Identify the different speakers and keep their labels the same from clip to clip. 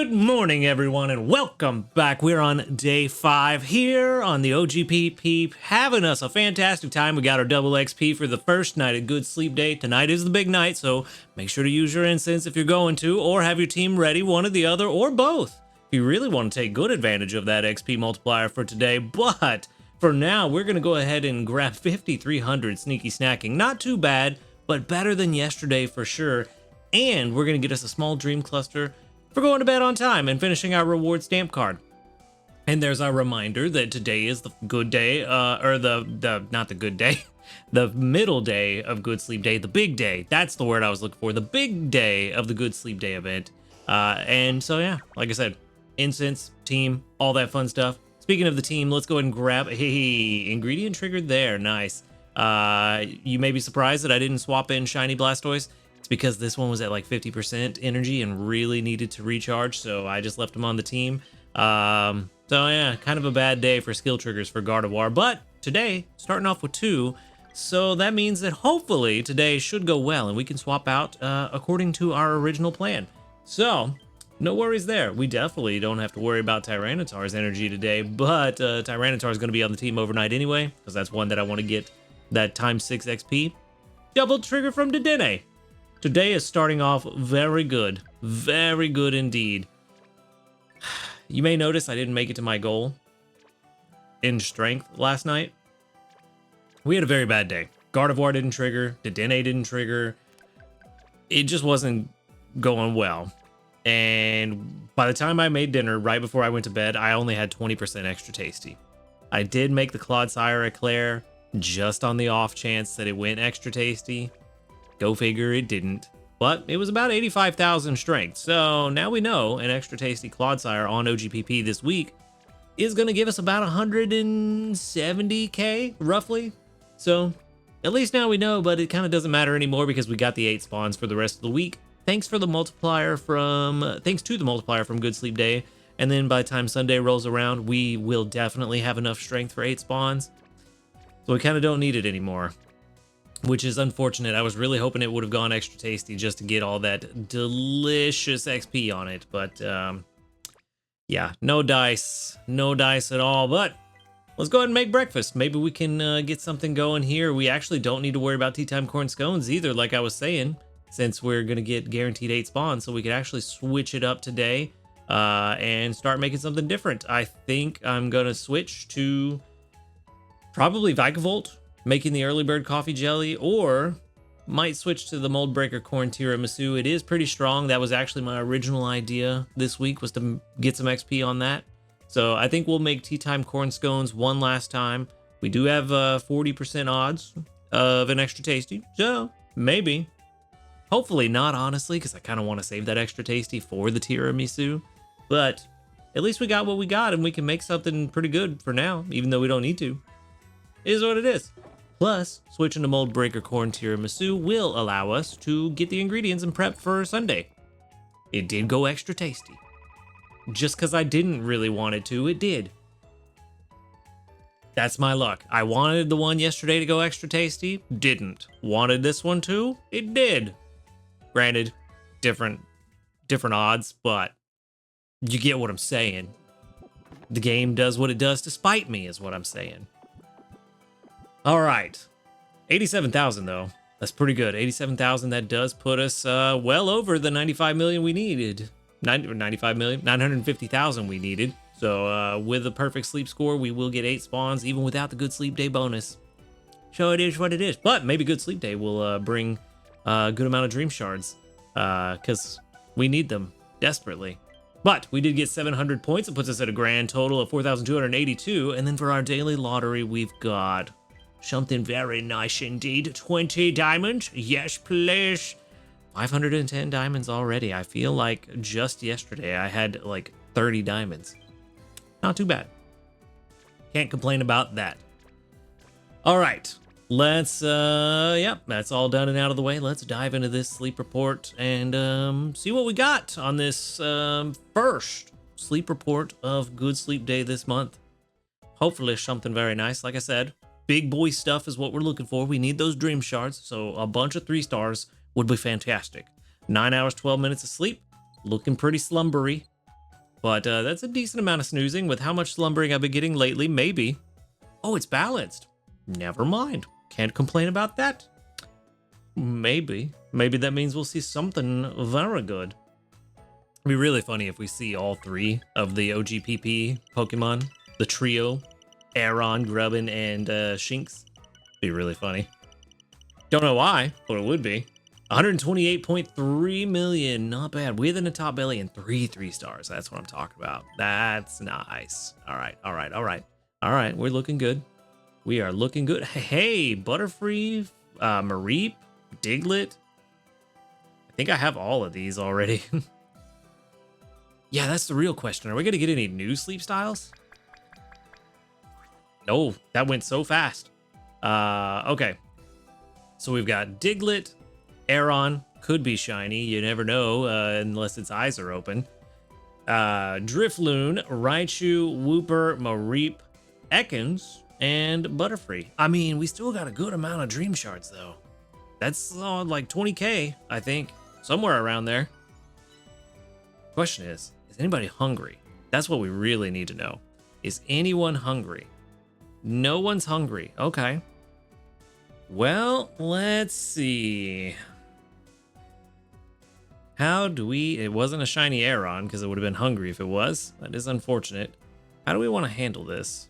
Speaker 1: Good morning, everyone, and welcome back. We're on day 5 here on the OGP, having us a fantastic time. We got our double XP for the first night of Good Sleep Day. Tonight is the big night, so make sure to use your incense if you're going to, or have your team ready, one or the other, or both, if you really want to take good advantage of that XP multiplier for today. But for now, we're going to go ahead and grab 5,300 sneaky snacking. Not too bad, but better than yesterday for sure. And we're going to get us a small dream cluster for going to bed on time and finishing our reward stamp card. And there's our reminder that today is the good day, or not the good day, the middle day of Good Sleep Day, the big day. That's the word I was looking for, the big day of the Good Sleep Day event. And so, yeah, like I said, incense, team, all that fun stuff. Speaking of the team, let's go ahead and grab, hey, ingredient triggered there, nice. You may be surprised that I didn't swap in Shiny Blastoise. It's because this one was at like 50% energy and really needed to recharge, so I just left him on the team. So yeah, kind of a bad day for skill triggers for Gardevoir, but today, starting off with 2, so that means that hopefully today should go well and we can swap out according to our original plan. So, no worries there. We definitely don't have to worry about Tyranitar's energy today, but Tyranitar is going to be on the team overnight anyway, because that's one that I want to get that times 6 XP. Double trigger from Dedenne. Today is starting off very good indeed. You may notice I didn't make it to my goal in strength last night. We had a very bad day. Gardevoir didn't trigger, Dedenne didn't trigger. It just wasn't going well. And by the time I made dinner, right before I went to bed, I only had 20% extra tasty. I did make the Clodsire Eclair just on the off chance that it went extra tasty. Go figure, it didn't. But it was about 85,000 strength. So now we know an extra tasty Clodsire on OGPP this week is going to give us about 170k, roughly. So at least now we know, but it kind of doesn't matter anymore because we got the 8 spawns for the rest of the week. Thanks to the multiplier from Good Sleep Day. And then by the time Sunday rolls around, we will definitely have enough strength for 8 spawns. So we kind of don't need it anymore, which is unfortunate. I was really hoping it would have gone extra tasty just to get all that delicious XP on it. But yeah, no dice at all. But let's go ahead and make breakfast. Maybe we can get something going here. We actually don't need to worry about tea time corn scones either, like I was saying, since we're going to get guaranteed 8 spawns. So we could actually switch it up today and start making something different. I think I'm going to switch to probably Vikavolt, making the early bird coffee jelly, or might switch to the mold breaker corn tiramisu. It is pretty strong. That was actually my original idea this week, was to get some XP on that. So I think we'll make tea time corn scones one last time. We do have 40% odds of an extra tasty, so maybe. Hopefully not, honestly, because I kind of want to save that extra tasty for the tiramisu. But at least we got what we got, and we can make something pretty good for now, even though we don't need to. It is what it is. Plus, switching to mold breaker corn tiramisu will allow us to get the ingredients and prep for Sunday. It did go extra tasty. Just because I didn't really want it to, it did. That's my luck. I wanted the one yesterday to go extra tasty, didn't. Wanted this one too, it did. Granted, different odds, but you get what I'm saying. The game does what it does to spite me, is what I'm saying. All right, 87,000 though. That's pretty good. 87,000. That does put us well over the 95 million we needed. 95 million, 950,000 we needed. So with a perfect sleep score, we will get 8 spawns even without the Good Sleep Day bonus. So it is what it is. But maybe Good Sleep Day will bring a good amount of dream shards because we need them desperately. But we did get 700 points. It puts us at a grand total of 4,282. And then for our daily lottery, we've got something very nice indeed. 20 diamonds. Yes, please. 510 diamonds already. I feel like just yesterday I had like 30 diamonds. Not too bad. Can't complain about that. All right. Let's, that's all done and out of the way. Let's dive into this sleep report and see what we got on this first sleep report of Good Sleep Day this month. Hopefully something very nice. Like I said, big boy stuff is what we're looking for. We need those dream shards, so a bunch of 3 stars would be fantastic. 9 hours, 12 minutes of sleep, looking pretty slumbery. But that's a decent amount of snoozing with how much slumbering I've been getting lately. Maybe. Oh, it's balanced. Never mind. Can't complain about that. Maybe. Maybe that means we'll see something very good. It'd be really funny if we see all three of the OGPP Pokemon. The trio. Aron, Grubbin, and Shinx. Be really funny. Don't know why, but it would be. 128.3 million. Not bad. Within the top belly and 3 stars. That's what I'm talking about. That's nice. All right. All right. All right. All right. We're looking good. We are looking good. Hey, Butterfree, Mareep, Diglett. I think I have all of these already. Yeah, that's the real question. Are we going to get any new sleep styles? No, that went so fast. Okay. So we've got Diglett, Aron, could be shiny. You never know unless its eyes are open. Drifloon, Raichu, Wooper, Mareep, Ekans, and Butterfree. I mean, we still got a good amount of Dream Shards, though. That's like 20k, I think. Somewhere around there. Question is anybody hungry? That's what we really need to know. Is anyone hungry? No one's hungry. Okay. Well, let's see. How do we... It wasn't a shiny Aron because it would have been hungry if it was. That is unfortunate. How do we want to handle this?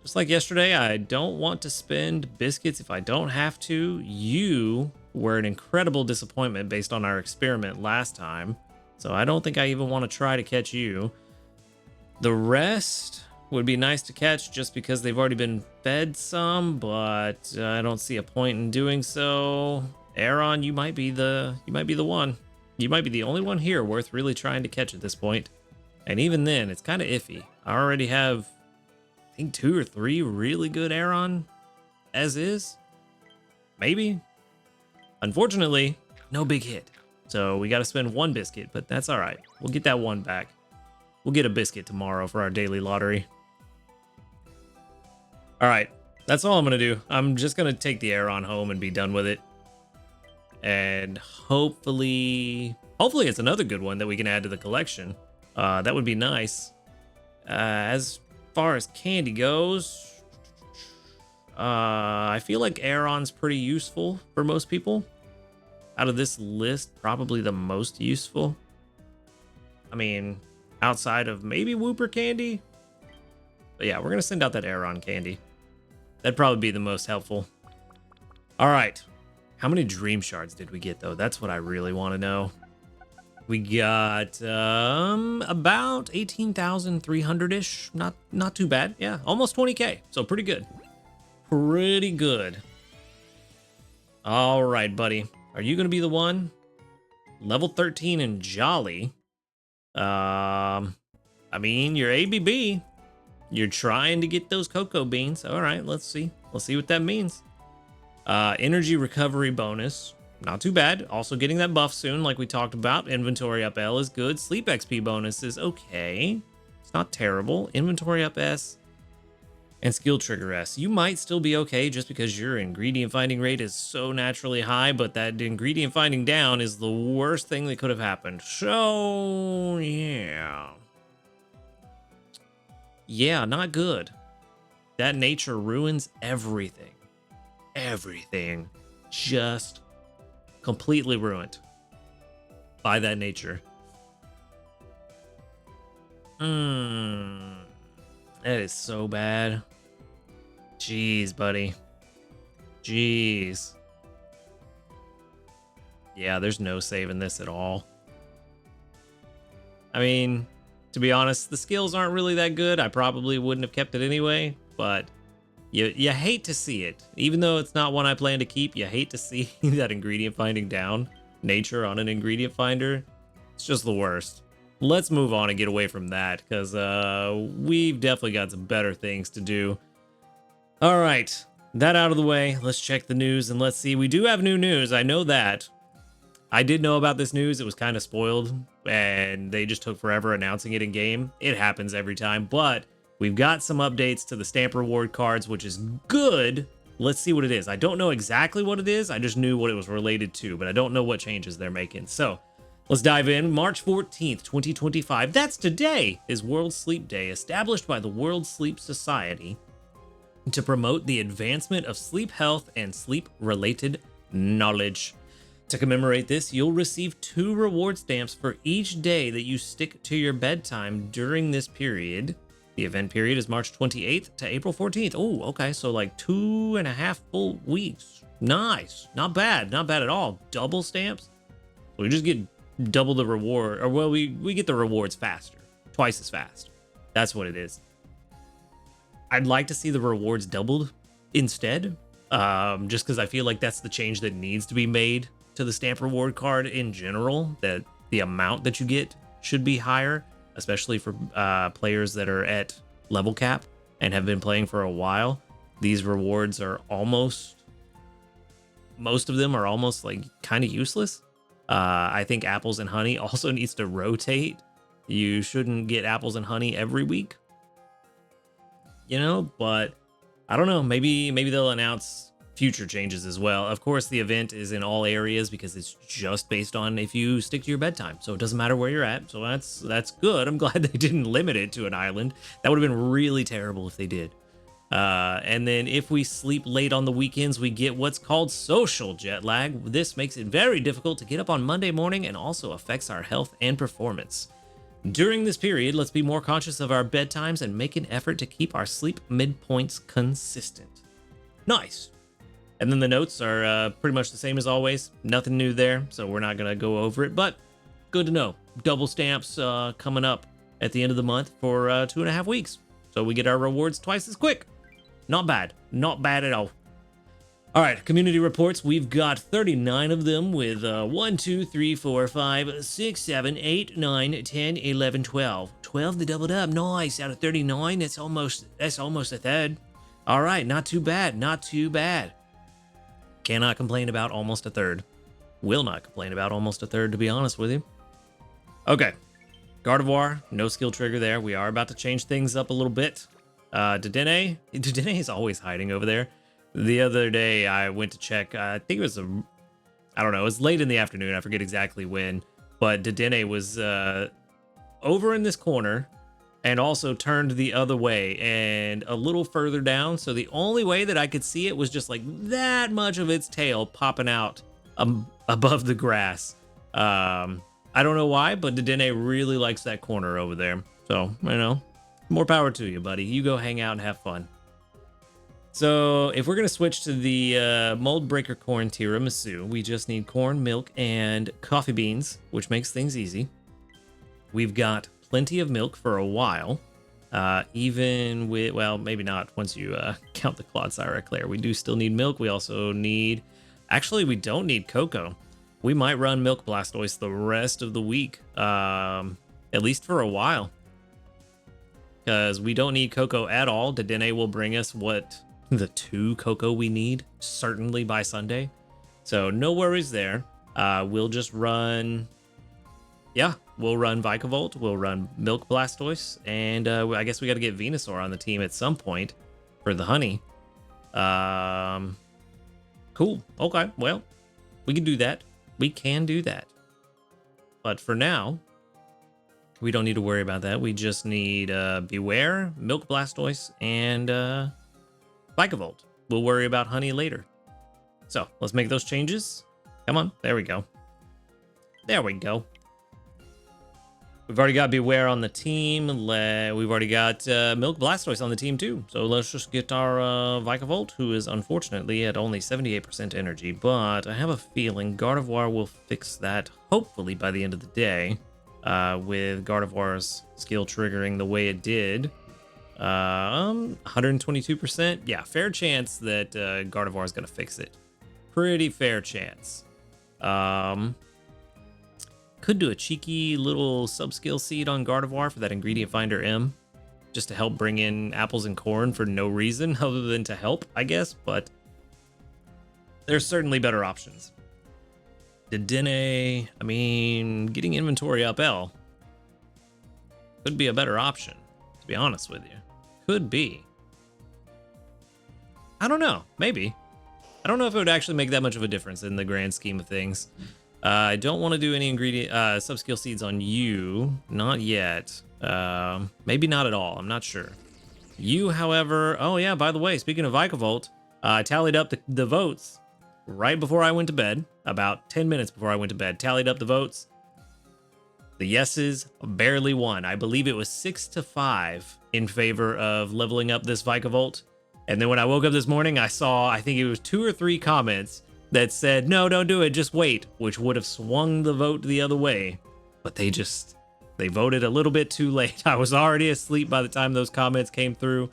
Speaker 1: Just like yesterday, I don't want to spend biscuits if I don't have to. You were an incredible disappointment based on our experiment last time. So I don't think I even want to try to catch you. The rest would be nice to catch just because they've already been fed some, but I don't see a point in doing so. Aron, you might be the one. You might be the only one here worth really trying to catch at this point. And even then, it's kind of iffy. I already have, I think, 2 or 3 really good Aron as is. Maybe. Unfortunately, no big hit. So we got to spend 1 biscuit, but that's all right. We'll get that 1 back. We'll get a biscuit tomorrow for our daily lottery. All right, that's all I'm going to do. I'm just going to take the Aron home and be done with it. And hopefully it's another good one that we can add to the collection. That would be nice. As far as candy goes, I feel like Aron's pretty useful for most people. Out of this list, probably the most useful. I mean, outside of maybe Wooper candy. But yeah, we're going to send out that Aron candy. That'd probably be the most helpful. All right. How many Dream Shards did we get, though? That's what I really want to know. We got about 18,300-ish. Not too bad. Yeah, almost 20k. So pretty good. Pretty good. All right, buddy. Are you going to be the one? Level 13 and Jolly. I mean, you're ABB. You're trying to get those cocoa beans. All right, let's see. Let's see what that means. Energy recovery bonus. Not too bad. Also getting that buff soon, like we talked about. Inventory up L is good. Sleep XP bonus is okay. It's not terrible. Inventory up S. And skill trigger S. You might still be okay just because your ingredient finding rate is so naturally high, but that ingredient finding down is the worst thing that could have happened. So, yeah. Yeah, not good. That nature ruins everything. Everything. Just completely ruined by that nature. That is so bad. Jeez, buddy. Jeez. Yeah, there's no saving this at all. I mean, to be honest, the skills aren't really that good. I probably wouldn't have kept it anyway, but you hate to see it. Even though it's not one I plan to keep, you hate to see that ingredient finding down nature on an ingredient finder. It's just the worst. Let's move on and get away from that, because we've definitely got some better things to do. All right, that out of the way, let's check the news and let's see. We do have new news, I know that. I did know about this news. It was kind of spoiled, and they just took forever announcing it in game. It happens every time, but we've got some updates to the stamp reward cards, which is good. Let's see what it is. I don't know exactly what it is. I just knew what it was related to, but I don't know what changes they're making. So Let's dive in. March 14th, 2025. That's today is World Sleep Day, established by the World Sleep Society to promote the advancement of sleep health and sleep-related knowledge. To commemorate this, you'll receive 2 reward stamps for each day that you stick to your bedtime during this period. The event period is March 28th to April 14th. Oh, okay, so like 2.5 full weeks. Nice. Not bad. Not bad at all. Double stamps. We just get double the reward, or well, we get the rewards faster. Twice as fast. That's what it is. I'd like to see the rewards doubled instead, just because I feel like that's the change that needs to be made to the stamp reward card in general, that the amount that you get should be higher, especially for players that are at level cap and have been playing for a while. These rewards are most of them are almost like kind of useless. I think apples and honey also needs to rotate. You shouldn't get apples and honey every week, you know, but I don't know, maybe they'll announce future changes as well. Of course, the event is in all areas because it's just based on if you stick to your bedtime, so it doesn't matter where you're at. So that's good. I'm glad they didn't limit it to an island. That would have been really terrible if they did. And then if we sleep late on the weekends, we get what's called social jet lag. This makes it very difficult to get up on Monday morning and also affects our health and performance. During this period, let's be more conscious of our bedtimes and make an effort to keep our sleep midpoints consistent. Nice. And then the notes are pretty much the same as always. Nothing new there, so we're not going to go over it, but good to know. Double stamps coming up at the end of the month for 2.5 weeks. So we get our rewards twice as quick. Not bad. Not bad at all. All right, community reports. We've got 39 of them with 1, 2, 3, 4, 5, 6, 7, 8, 9, 10, 11, 12. 12 to doubled up. Nice. Out of 39, that's almost a third. All right, not too bad. Not too bad. Cannot complain about almost a third. Will not complain about almost a third, to be honest with you. Okay. Gardevoir, no skill trigger there. We are about to change things up a little bit. Dedenne is always hiding over there. The other day I went to check, I think it was I don't know, it was late in the afternoon, I forget exactly when, but Dedenne was over in this corner and also turned the other way and a little further down, so the only way that I could see it was just like that much of its tail popping out above the grass. I don't know why, but Dedenne really likes that corner over there, so, you know, more power to you, buddy. You go hang out and have fun. So if we're going to switch to the mold breaker corn tiramisu, we just need corn, milk, and coffee beans, which makes things easy. We've got plenty of milk for a while, even with, well, maybe not once you count the Clodsire Eclair. We do still need milk. We also need, actually, we don't need cocoa. We might run Milk Blastoise the rest of the week, at least for a while, because we don't need cocoa at all. Dedenne will bring us the 2 cocoa we need, certainly by Sunday. So no worries there. We'll just run, we'll run Vikavolt, we'll run Milk Blastoise, and I guess we got to get Venusaur on the team at some point for the honey. Cool. Okay, well, we can do that. We can do that. But for now, we don't need to worry about that. We just need Beware, Milk Blastoise, and Vikavolt. We'll worry about honey later. So let's make those changes. Come on. There we go. There we go. We've already got Beware on the team. We've already got Milk Blastoise on the team too. So let's just get our Vikavolt, who is unfortunately at only 78% energy. But I have a feeling Gardevoir will fix that hopefully by the end of the day. With Gardevoir's skill triggering the way it did. 122%. Yeah, fair chance that Gardevoir is going to fix it. Pretty fair chance. Could do a cheeky little sub-skill seed on Gardevoir for that Ingredient Finder M, just to help bring in apples and corn for no reason other than to help, I guess, but there's certainly better options. Dedenne, I mean, getting inventory up L could be a better option, to be honest with you. Could be. I don't know. Maybe. I don't know if it would actually make that much of a difference in the grand scheme of things. I don't want to do any ingredient subskill seeds on you. Not yet. Maybe not at all. I'm not sure. You, however... Oh, yeah, by the way, speaking of Vikavolt, I tallied up the votes right before I went to bed. About 10 minutes before I went to bed. Tallied up the votes. The yeses barely won. I believe it was 6-5 in favor of leveling up this Vikavolt. And then when I woke up this morning, I saw, I think it was 2 or 3 comments that said, no, don't do it, just wait, which would have swung the vote the other way. But they voted a little bit too late. I was already asleep by the time those comments came through.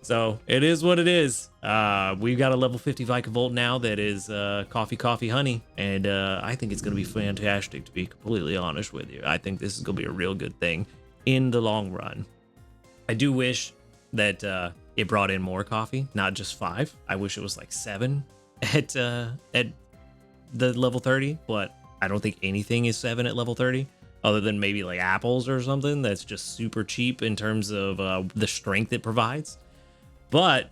Speaker 1: So it is what it is. We've got a level 50 Vikavolt now that is coffee, honey. And I think it's going to be fantastic, to be completely honest with you. I think this is going to be a real good thing in the long run. I do wish that it brought in more coffee, not just 5. I wish it was like 7 at the level 30, but I don't think anything is 7 at level 30. Other than maybe like apples or something that's just super cheap in terms of the strength it provides. But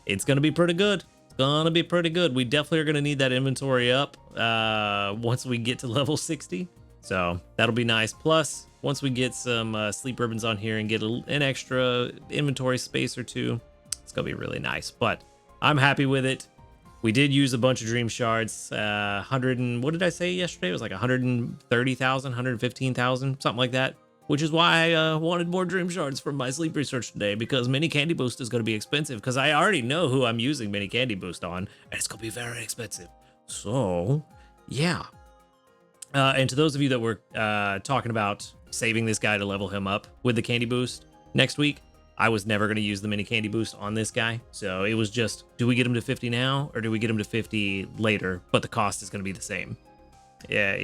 Speaker 1: it's going to be pretty good. It's going to be pretty good. We definitely are going to need that inventory up once we get to level 60. So that'll be nice. Plus, once we get some sleep ribbons on here and get an extra inventory space or 2, it's going to be really nice. But I'm happy with it. We did use a bunch of dream shards, 100 and what did I say yesterday? It was like 130,000, 115,000, something like that. Which is why I wanted more dream shards from my sleep research today, because mini candy boost is going to be expensive, because I already know who I'm using mini candy boost on, and it's going to be very expensive. So, yeah. And to those of you that were talking about saving this guy to level him up with the candy boost next week, I was never going to use the mini candy boost on this guy. So it was just, do we get him to 50 now or do we get him to 50 later? But the cost is going to be the same. Yeah,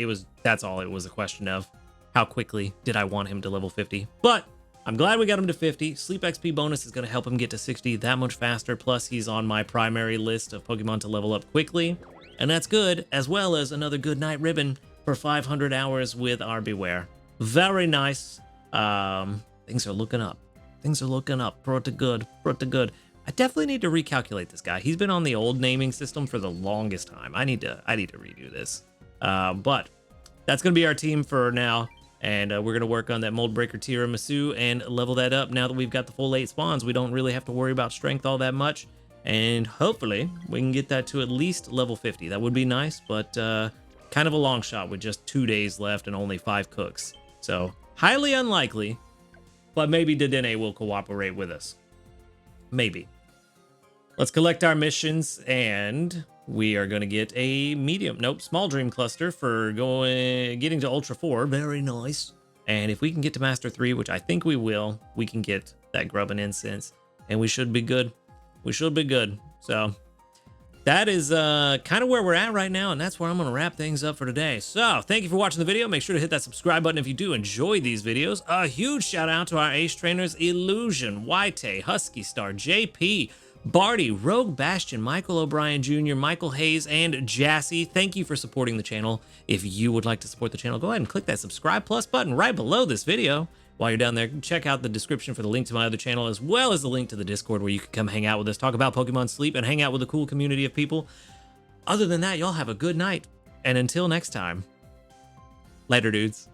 Speaker 1: that's all it was a question of. How quickly did I want him to level 50? But I'm glad we got him to 50. Sleep XP bonus is going to help him get to 60 that much faster. Plus he's on my primary list of Pokemon to level up quickly. And that's good, as well as another good night ribbon for 500 hours with our Beware. Very nice. Things are looking up. Things are looking up. Pretty good. Pretty good. I definitely need to recalculate this guy. He's been on the old naming system for the longest time. I need to redo this. But that's going to be our team for now. And we're going to work on that Mold Breaker Tiramisu and level that up. Now that we've got the full 8 spawns, we don't really have to worry about strength all that much. And hopefully we can get that to at least level 50. That would be nice, but kind of a long shot with just 2 days left and only 5 cooks. So highly unlikely. But maybe Dedenne will cooperate with us. Maybe. Let's collect our missions, and we are going to get a small dream cluster for getting to Ultra 4. Very nice. And if we can get to Master 3, which I think we will, we can get that Grub and Incense, and we should be good. We should be good. So that is kind of where we're at right now, and that's where I'm going to wrap things up for today. So, thank you for watching the video. Make sure to hit that subscribe button if you do enjoy these videos. A huge shout out to our ace trainers, Illusion, Waite, Husky Star, JP, Barty, Rogue Bastion, Michael O'Brien Jr., Michael Hayes, and Jassy. Thank you for supporting the channel. If you would like to support the channel, go ahead and click that subscribe plus button right below this video. While you're down there, check out the description for the link to my other channel, as well as the link to the Discord where you can come hang out with us, talk about Pokemon Sleep, and hang out with a cool community of people. Other than that, y'all have a good night. And until next time, later, dudes.